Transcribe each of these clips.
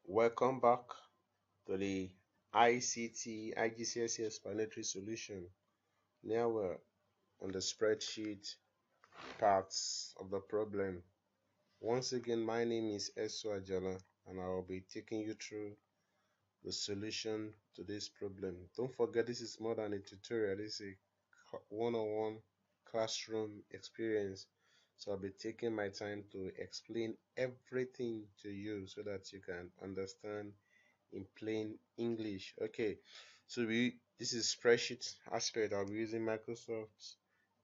Welcome back to the ICT IGCSE explanatory solution. Now we're on the spreadsheet parts of the problem. Once again, my name is Ajala and I will be taking you through the solution to this problem. Don't forget, this is more than a tutorial. This is a one-on-one classroom experience. So I'll be taking my time to explain everything to you so that you can understand in plain English. Okay, so this is spreadsheet aspect. I'll be using Microsoft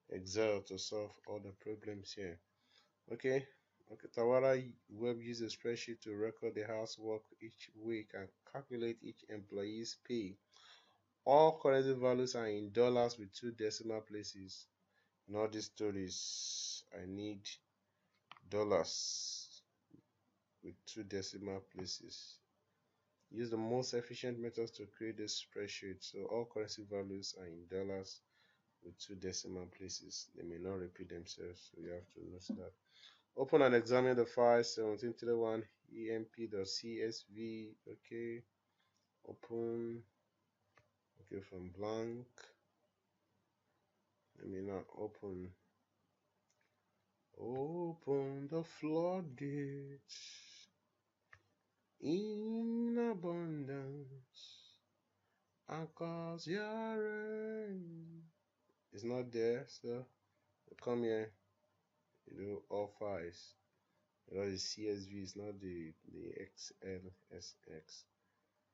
Excel to solve all the problems here. Okay, Tawara Web uses spreadsheet to record the housework each week and calculate each employee's pay. All currency values are in dollars with 2 decimal places. In all these stories, I need dollars with 2 decimal places. Use the most efficient methods to create this spreadsheet. So all currency values are in dollars with 2 decimal places. They may not repeat themselves, so you have to note that. Open and examine the file 1731 emp.csv. Okay, open. Okay, from blank. Let me now open the floodgates in abundance and cause your rain. It's not there, so come here. You do all files. That is CSV, is not the XLSX.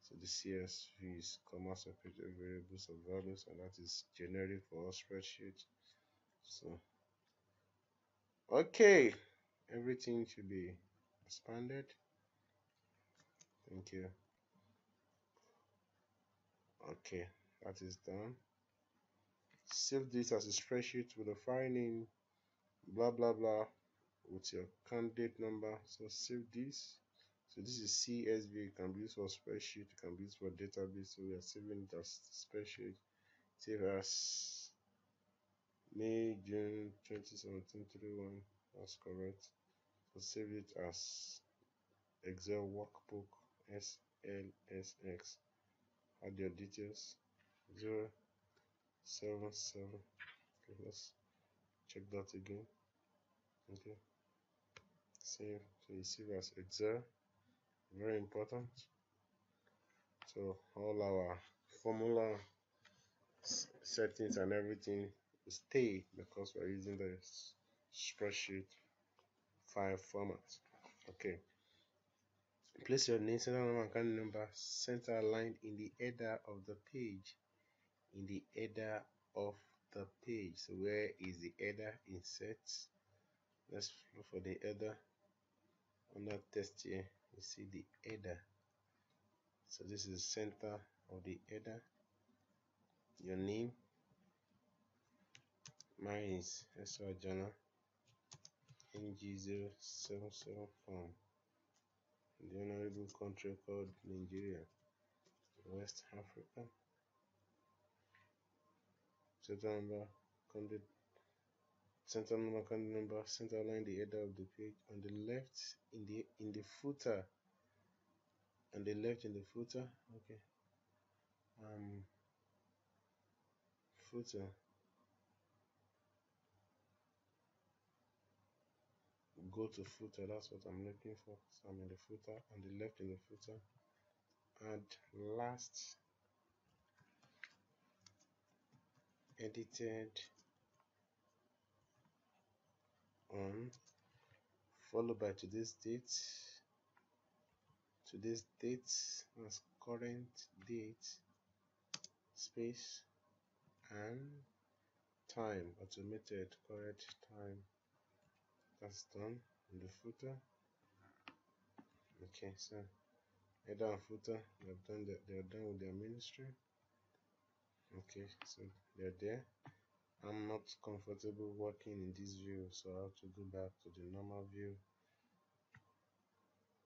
So the CSV is comma separated variables of values, and that is generic for all spreadsheets. So okay, everything should be expanded. Thank you. Okay, that is done. Save this as a spreadsheet with a file name blah blah blah with your candidate number. So save this. So this is CSV. It can be used for spreadsheet, it can be used for database. So we are saving it as spreadsheet. Save as May June 2017 31. That's correct. So save it as Excel workbook SLSX. Add your details 077. Okay, let's check that again. Okay, save. So you save as Excel. Very important. So all our formula settings and everything stay because we're using the spreadsheet file format. Okay, place your name, center number, and account number center aligned in the header of the page. In the header of the page. So where is the header? Insert. Let's look for the header. Under test here, you see the header. So this is center of the header. Your name. Mine is Ajala NG077 form. The honorable country called Nigeria, West Africa. Center number, candidate number, center line the header of the page. On the left, in the footer. On the left in the footer. Okay. Footer. Go to footer. That's what I'm looking for. So I'm in the footer. On the left in the footer. Add last edited on, followed by today's date, as current date, space, and time, automated correct time. That's done in the footer. Okay, so header and footer, they're done with their ministry. Okay, so they're there. I'm not comfortable working in this view, so I have to go back to the normal view.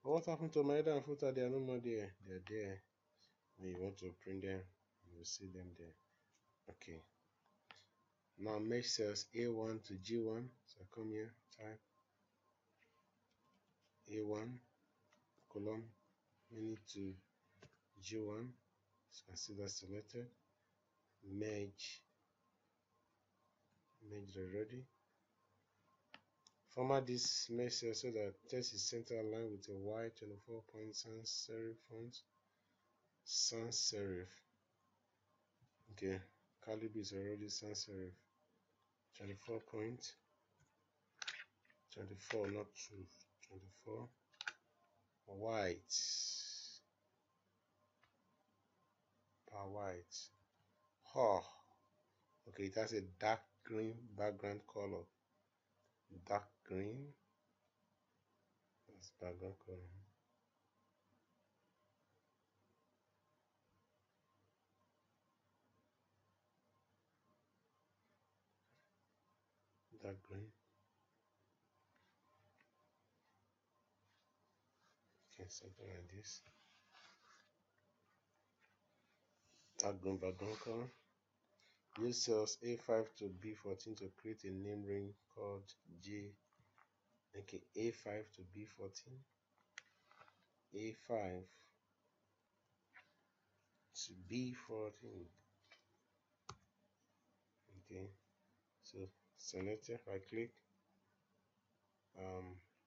But what happened to my header and footer? They are no more there. They're there. When you want to print them, you will see them there. Okay. Now merge cells A1 to G1. So come here, type A1 column we need to G1, so I see that selected, merged already. Format this mesh cell so that text is center aligned with a white 24-point sans serif font. Sans serif. Okay, calibre is already sans serif. 24 point. 24, not 2. 24. White. White. Oh. Okay, it has a dark green background color. Dark green. That's background color. Dark green. Okay, something like this. Dark green background color. Use cells A5 to B14 to create a name range called J. Okay, A5 to B14. A5 to B14. Okay, so select it, right click,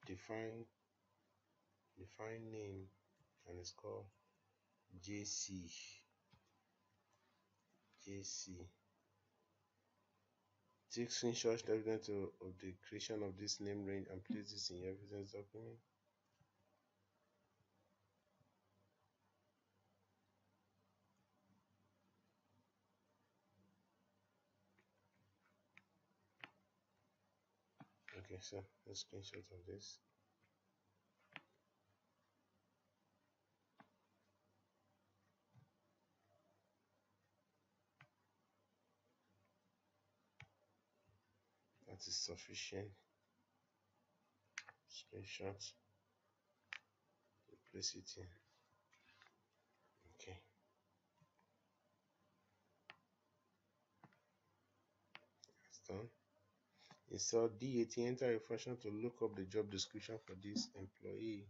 define name, and it's called JC. Take screenshots evidence of the creation of this name range and place this in your evidence document. Okay, so let's screenshot of this. That is sufficient. Screenshot. Place it in. Okay. That's done. In cell D18, enter a function to look up the job description for this employee.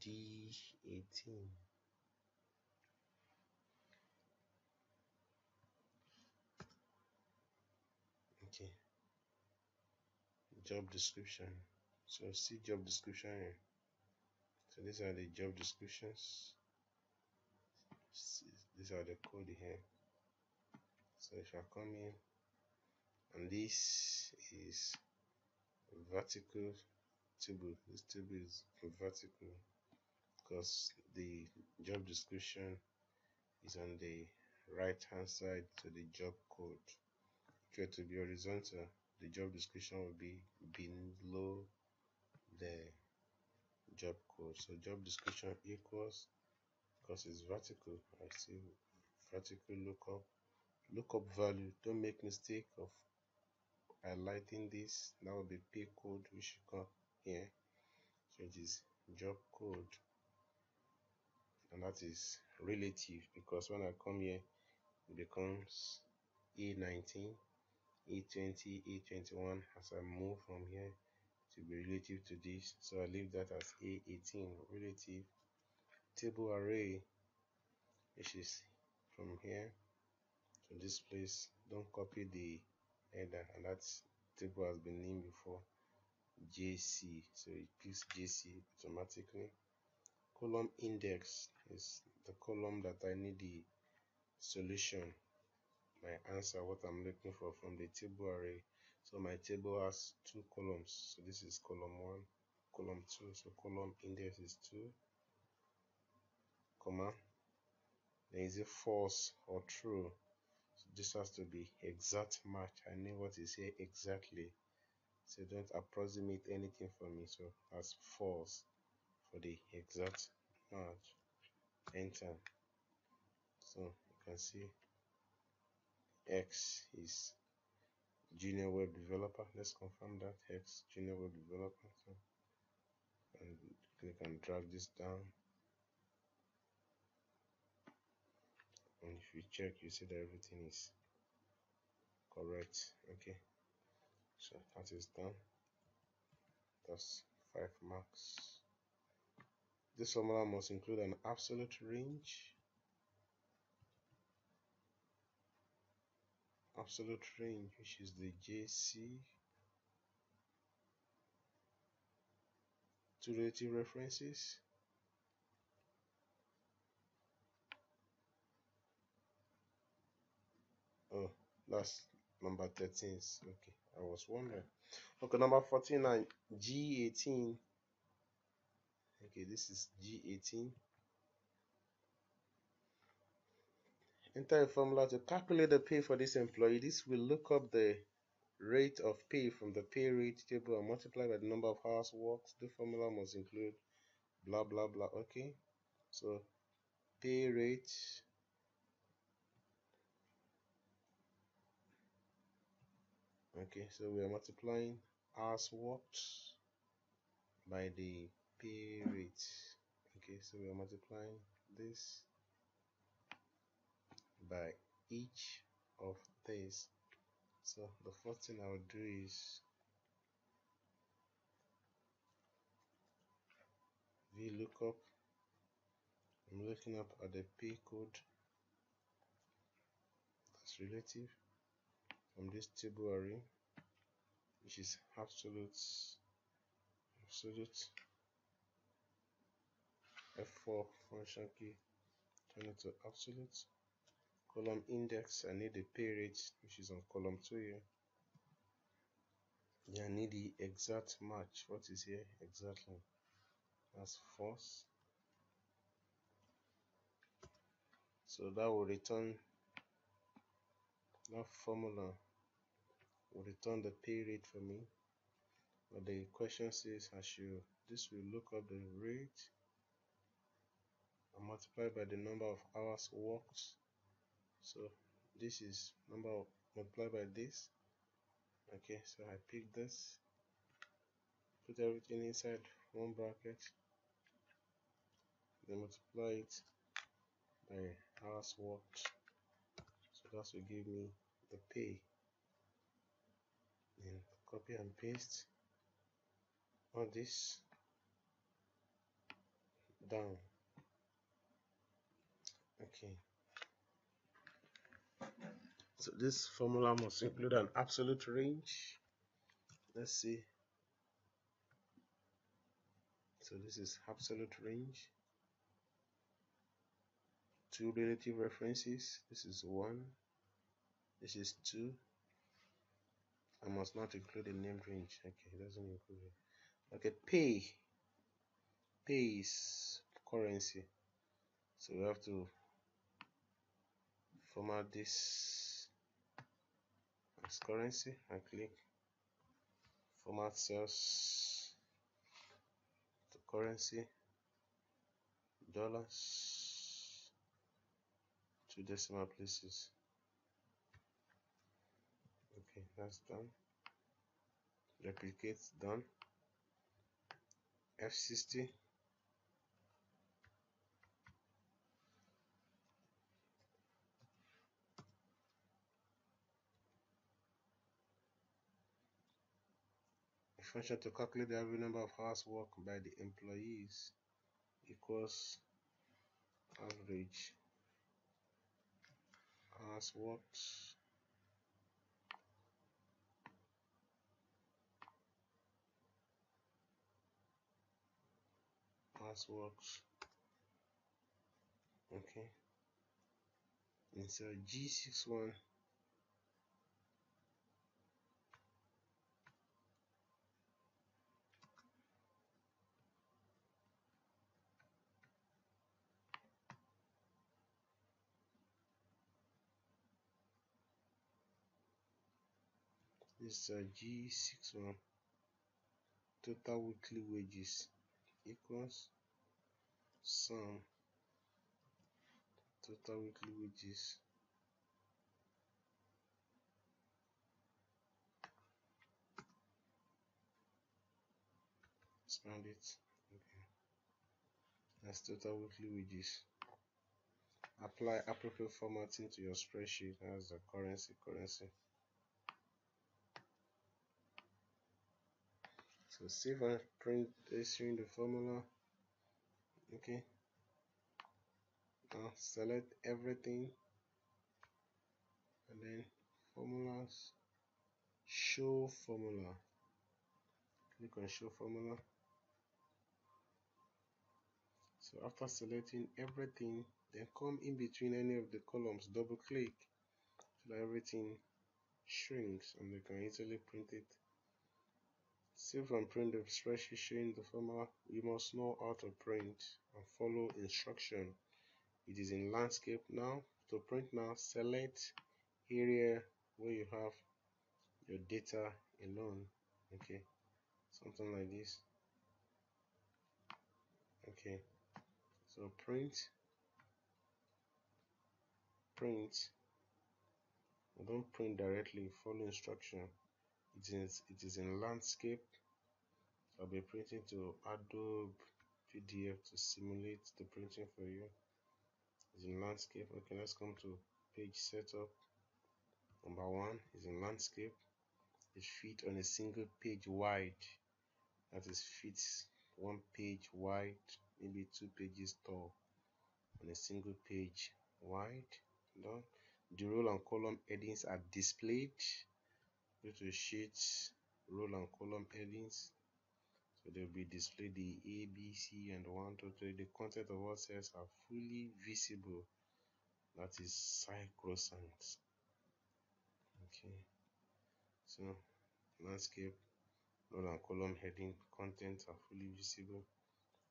D18. Okay. Job description. So see job description here. So these are the job descriptions. These are the code here. So if I come in, and this is vertical table. This table is vertical because the job description is on the right hand side to the job code. If it to be horizontal, the job description will be below the job code. So job description equals, because it's vertical, I see vertical lookup value. Don't make mistake of highlighting this. That will be P code, we should come here. So it is job code, and that is relative, because when I come here it becomes A19, A20, A21 as I move from here to be relative to this. So I leave that as A18 relative. Table array, which is from here to this place. Don't copy the header, and that table has been named before JC, so it picks JC automatically. Column index is the column that I need the solution, my answer, what I'm looking for from the table array. So my table has two columns, so this is column 1, column 2, so column index is 2, comma, then is it false or true? So this has to be exact match. I know what is here exactly, so don't approximate anything for me. So that's false for the exact match. Enter. So you can see X is junior web developer. Let's confirm that X junior web developer. So, and click and drag this down, and if you check, you see that everything is correct. Okay, so that is done. That's 5 marks. This formula must include an absolute range. Absolute range, which is the JC. Two relative references. Oh, that's number 13. Okay, I was wondering. Okay, number 49, G18. Okay, this is G18. Enter a formula to calculate the pay for this employee. This will look up the rate of pay from the pay rate table and multiply by the number of hours worked. The formula must include blah blah blah. Okay, so pay rate okay, so we are multiplying hours worked by the pay rate. Okay, so we are multiplying this by each of these. So the first thing I would do is VLOOKUP. I'm looking up at the pay code that's relative from this table array, which is absolute F4 function key, turn it to absolute. Column index, I need the pay rate, which is on column 2 here. Yeah, I need the exact match. What is here exactly? That's false. So that will return, that formula will return the pay rate for me. But the question says this will look up the rate and multiply by the number of hours worked. So this is number of multiply by this. Okay, so I pick this, put everything inside one bracket, then multiply it by hours worked. So that will give me the pay. Then copy and paste all this down. Okay, so this formula must include an absolute range. Let's see. So this is absolute range. Two relative references. This is 1. This is 2. I must not include the named range. Okay, it doesn't include it. Okay, pay. Pay is currency. So we have to format this as currency. I click format cells to currency, dollars, 2 decimal places. Okay, that's done. Replicate, done. F60. A function to calculate the average number of hours worked by the employees equals average hours worked hours worked. Okay, inside G61 this G61 total weekly wages equals sum total weekly wages expand it. Okay, that's total weekly wages. Apply appropriate formatting to your spreadsheet as the currency. So save and print this in the formula. Okay, now select everything and then formulas, show formula. Click on show formula. So after selecting everything, then come in between any of the columns, double click so that everything shrinks and you can easily print it. Save and print the spreadsheet showing the formula. You must know how to print and follow instruction. It is in landscape now. To print now, select area where you have your data alone. Okay, something like this. Okay, so print. Don't print directly, follow instruction. It is in landscape. I'll be printing to Adobe PDF to simulate the printing for you. It's in landscape. Okay, let's come to page setup. Number one is in landscape. It fit on a single page wide. That is fits one page wide, maybe 2 pages tall on a single page wide. Done. The row and column headings are displayed. Go to sheets, row and column headings. So they'll be displayed the A, B, C, and 1, 2, 3. The content of all cells are fully visible. That is sacrosanct. Okay. So landscape, row and column heading content are fully visible.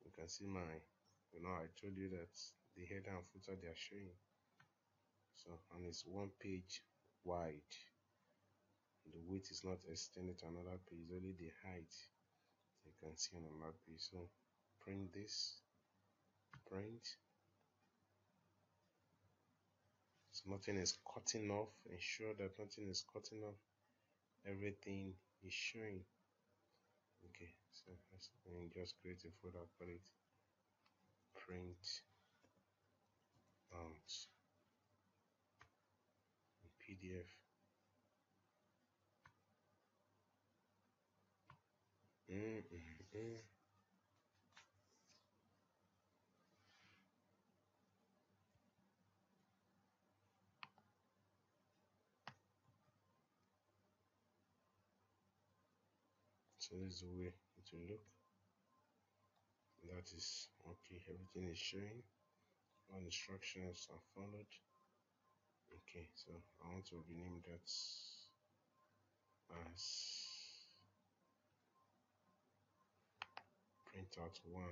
You can see I told you that the header and footer they are showing. So, and it's one page wide. The width is not extended to another page, only the height. You can see on another page. So print this, print. So nothing is cutting off. Ensure that nothing is cutting off. Everything is showing. Okay, so let's just create a folder, call it print out PDF. So this is the way it will look. That is okay. Everything is showing. All instructions are followed. Okay, so I want to rename that as printout 1.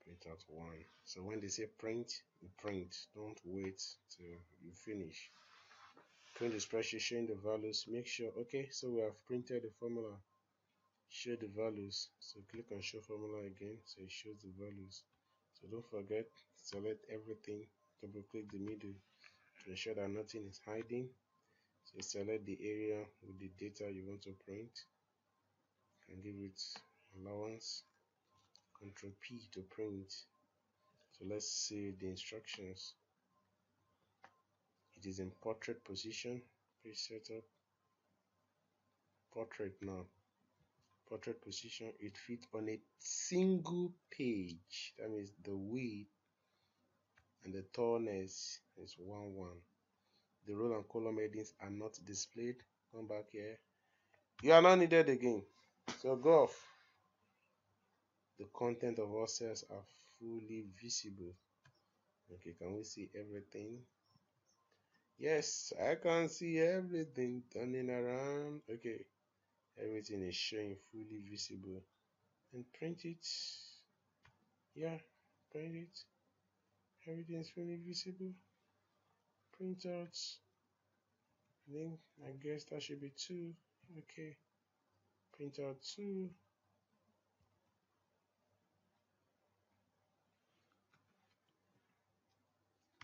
Printout 1. So when they say print, you print. Don't wait till you finish. Print the spreadsheet showing the values. Make sure, okay, so we have printed the formula. Show the values. So click on show formula again, so it shows the values. So don't forget, select everything, double click the middle to ensure that nothing is hiding. So select the area with the data you want to print and give it allowance. Ctrl P to print. So let's see the instructions. It is in portrait position. Page setup. Portrait now. Portrait position. It fits on a single page. That means the width and the tallness is 1, 1. The row and column headings are not displayed. Come back here. You are not needed again. So go off. The content of all cells are fully visible. Okay, can we see everything? Yes, I can see everything turning around. Okay, everything is showing fully visible. And print it. Yeah, print it. Everything is fully visible. Print out. Then I guess that should be 2. Okay, print out 2.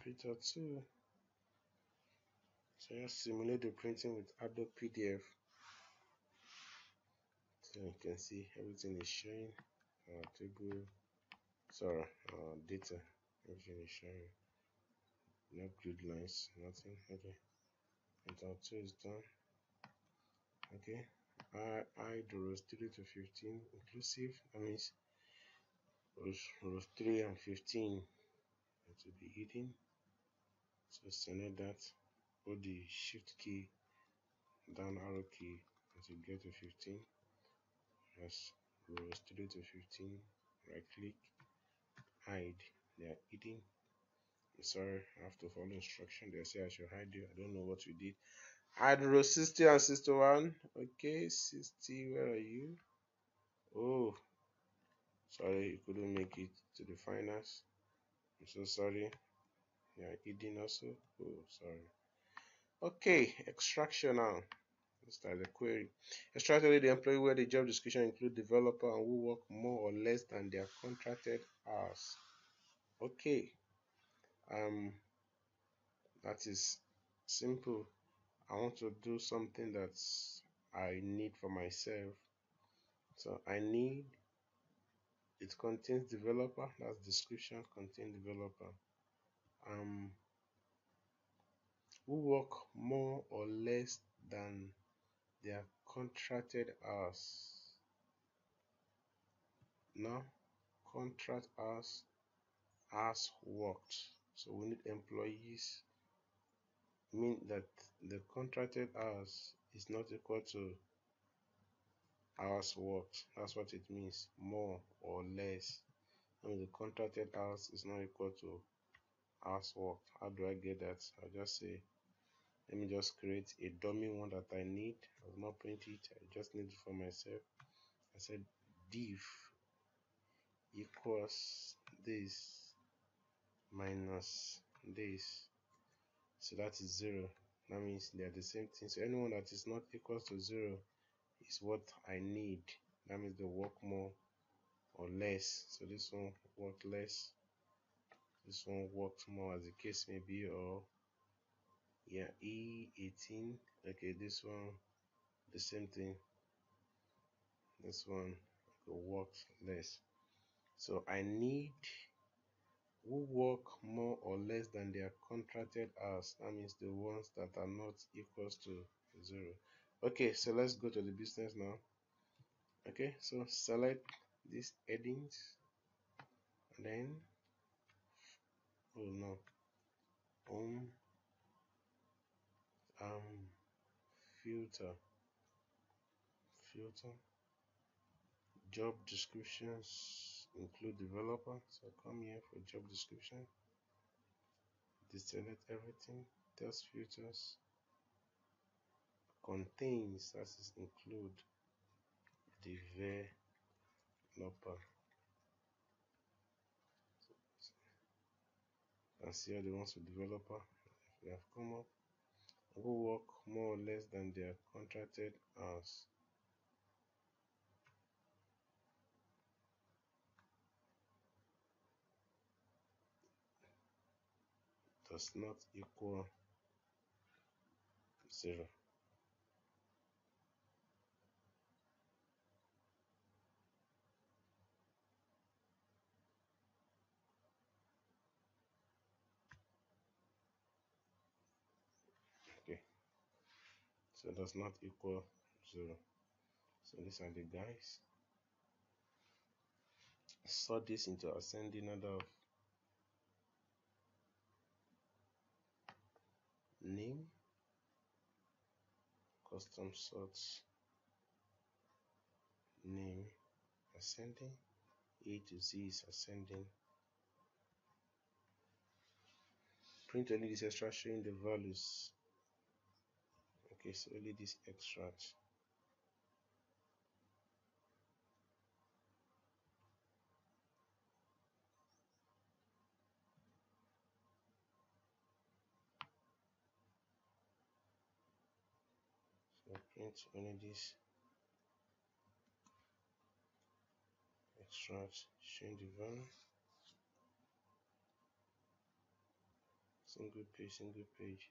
Print out 2. So just simulate the printing with Adobe PDF. So you can see everything is showing. Table, sorry, data. Everything is showing. No grid lines, nothing. Okay. Print out 2 is done. Okay, I do rows 3 to 15 inclusive. That means rows 3 and 15 to be hidden. So select that, hold the shift key, down arrow key to get to 15. Yes, rows 3 to 15, right click, hide. They are hidden. I'm sorry, I have to follow instruction. They say I should hide you. I don't know what we did. Hide row 60 and 61. Okay, 60, where are you? Oh, sorry, you couldn't make it to the finals. I'm so sorry. You are hidden also. Oh, sorry. Okay, extraction now. Let's start the query. Extract only the employee where the job description include developer and who work more or less than their contracted hours. Okay, that is simple. I want to do something that I need for myself. So I need, it contains developer, that's description, contain developer. Who work more or less than their contracted hours. Now, contract hours worked. So we need employees, mean that the contracted hours is not equal to hours worked. That's what it means, more or less. And the contracted hours is not equal to hours worked. How do I get that? I'll just say, let me just create a dummy one that I need. I will not print it, I just need it for myself. I said div equals this minus this. So that is 0. That means they are the same thing. So anyone that is not equals to 0 is what I need. That means they work more or less. So this one worked less, this one worked more, as the case may be. Or yeah, E18. Okay, this one the same thing. This one worked less. So I need who work more or less than their contracted hours. That means the ones that are not equals to 0. Okay, so let's go to the business now. Okay, so select these headings and then, oh no, home, filter, job descriptions include developer. So come here for job description, deselect everything, test filters, contains, that is include developer. And see all the ones with developer we have come up. Who work more or less than their contracted hours. Does not equal 0. Okay, so does not equal 0. So these are the guys. Sort this into ascending order of name, custom sorts, name, ascending, A to Z is ascending. Print only this extract showing the values. Okay, so only this extract. So print only this extract showing the value. Single page, single page.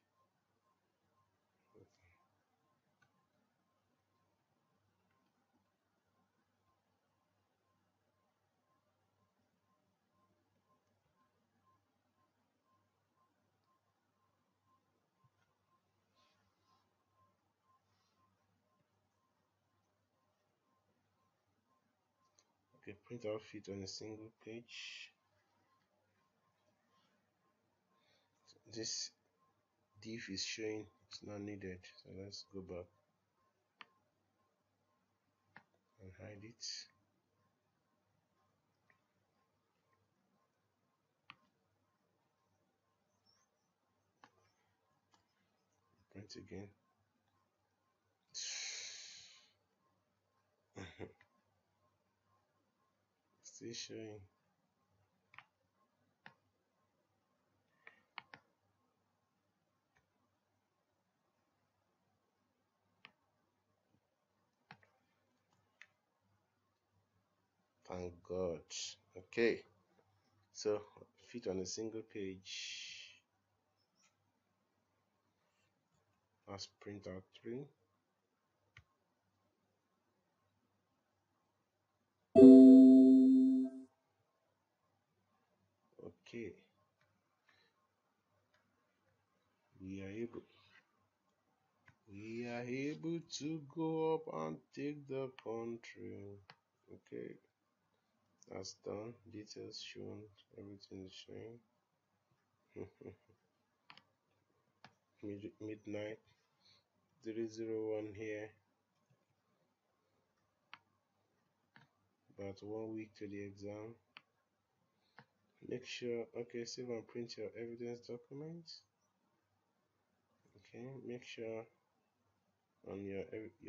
Okay, print out fit on a single page. This div is showing it's not needed, so let's go back and hide it. Print again. Still showing. Thank God. Okay, so fit on a single page. Let's print out 3. Okay, we are able to go up and take the country. Okay, that's done. Details shown. Everything is showing. Midnight 301 here. About 1 week to the exam. Make sure, okay, save and print your evidence documents. Okay, make sure on your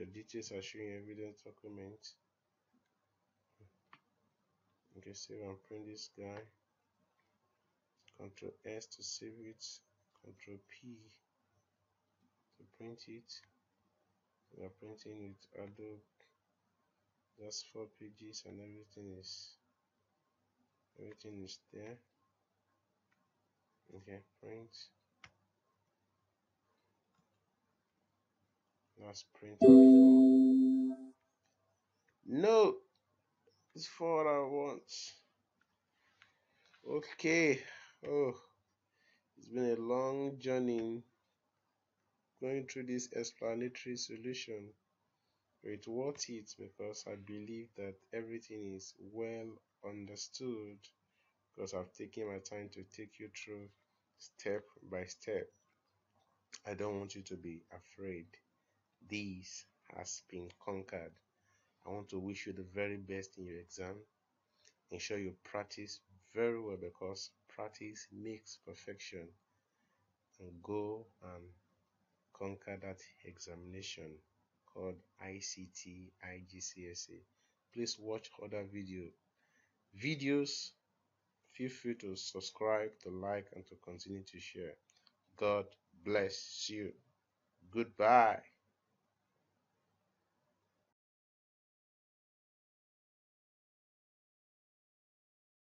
details are showing evidence documents. Okay, save and print this guy. Control S to save it. Control P to print it. We are printing with Adobe. That's 4 pages and everything is there. Okay, print. Let's print out 4. No, it's 4 I want. Okay. Oh, it's been a long journey going through this explanatory solution. It's worth it because I believe that everything is well understood because I've taken my time to take you through step by step. I don't want you to be afraid. This has been conquered. I want to wish you the very best in your exam. Ensure you practice very well because practice makes perfection. And go and conquer that examination called ICT IGCSE. Please watch other videos. Feel free to subscribe, to like, and to continue to share. God bless you. Goodbye.